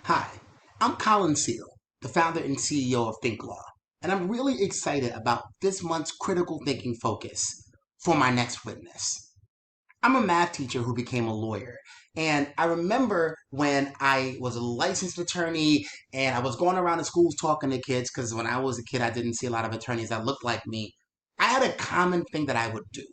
Hi, I'm Colin Seale, the founder and CEO of Think Law, and I'm really excited about this month's critical thinking focus for my next witness. I'm a math teacher who became a lawyer, and I remember when I was a licensed attorney and I was going around the schools talking to kids because when I was a kid, I didn't see a lot of attorneys that looked like me. I had a common thing that I would do.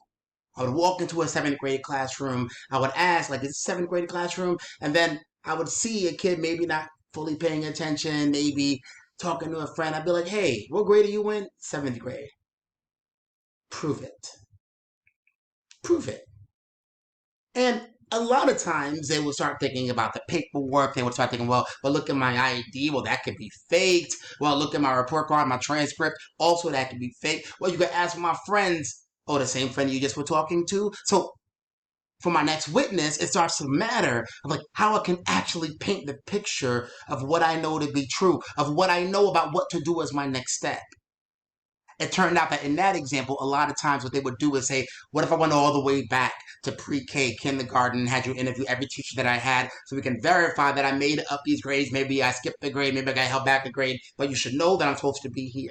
I would walk into a seventh grade classroom. I would ask, like, is this a seventh grade classroom? And then I would see a kid maybe not fully paying attention, maybe talking to a friend. I'd be like, hey, what grade are you in? Seventh grade. Prove it. Prove it. And a lot of times they would start thinking about the paperwork. They would start thinking, well, look at my ID. Well, that could be faked. Well, look at my report card, my transcript. Also, that could be fake. Well, you could ask my friends. Oh, the same friend you just were talking to. So for my next witness, it starts to matter of like how I can actually paint the picture of what I know to be true, of what I know about what to do as my next step. It turned out that in that example, a lot of times what they would do is say, what if I went all the way back to pre-K, kindergarten, and had you interview every teacher that I had so we can verify that I made up these grades. Maybe I skipped a grade, maybe I got held back a grade, but you should know that I'm supposed to be here.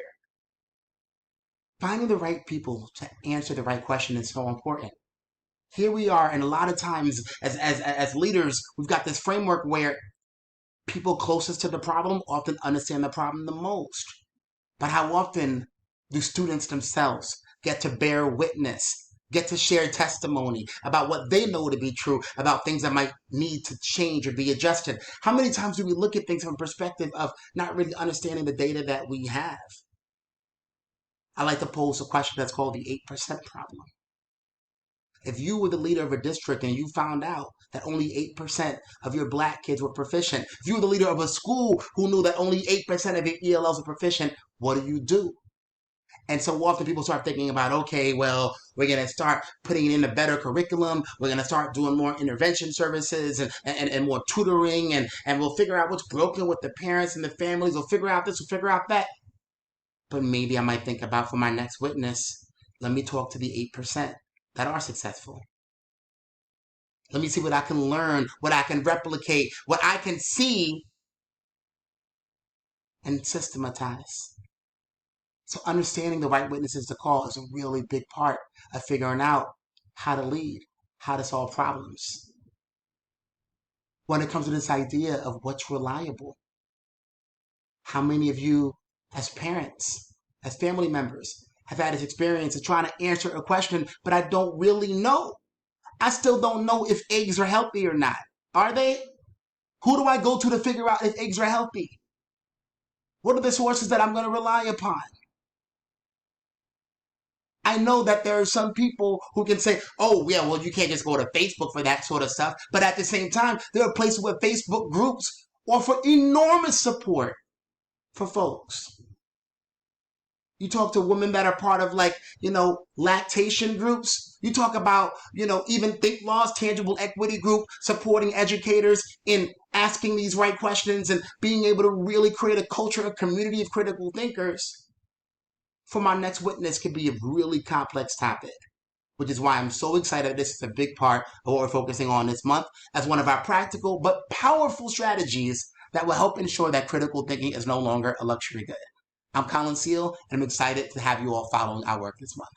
Finding the right people to answer the right question is so important. Here we are, and a lot of times as leaders, we've got this framework where people closest to the problem often understand the problem the most. But how often do students themselves get to bear witness, get to share testimony about what they know to be true, about things that might need to change or be adjusted? How many times do we look at things from a perspective of not really understanding the data that we have? I like to pose a question that's called the 8% problem. If you were the leader of a district and you found out that only 8% of your black kids were proficient, if you were the leader of a school who knew that only 8% of your ELLs were proficient, what do you do? And so often people start thinking about, okay, well, we're going to start putting in a better curriculum. We're going to start doing more intervention services and more tutoring, and we'll figure out what's broken with the parents and the families. We'll figure out this, we'll figure out that. But maybe I might think about for my next witness, let me talk to the 8% that are successful. Let me see what I can learn, what I can replicate, what I can see and systematize. So understanding the right witnesses to call is a really big part of figuring out how to lead, how to solve problems. When it comes to this idea of what's reliable, how many of you as parents, as family members, have had this experience of trying to answer a question, but I don't really know. I still don't know if eggs are healthy or not. Are they? Who do I go to figure out if eggs are healthy? What are the sources that I'm going to rely upon? I know that there are some people who can say, oh, yeah, well, you can't just go to Facebook for that sort of stuff. But at the same time, there are places where Facebook groups offer enormous support for folks. You talk to women that are part of lactation groups. You talk about, even Think Law's Tangible Equity Group supporting educators in asking these right questions and being able to really create a culture, a community of critical thinkers. For my next witness could be a really complex topic, which is why I'm so excited this is a big part of what we're focusing on this month as one of our practical but powerful strategies that will help ensure that critical thinking is no longer a luxury good. I'm Colin Seale, and I'm excited to have you all following our work this month.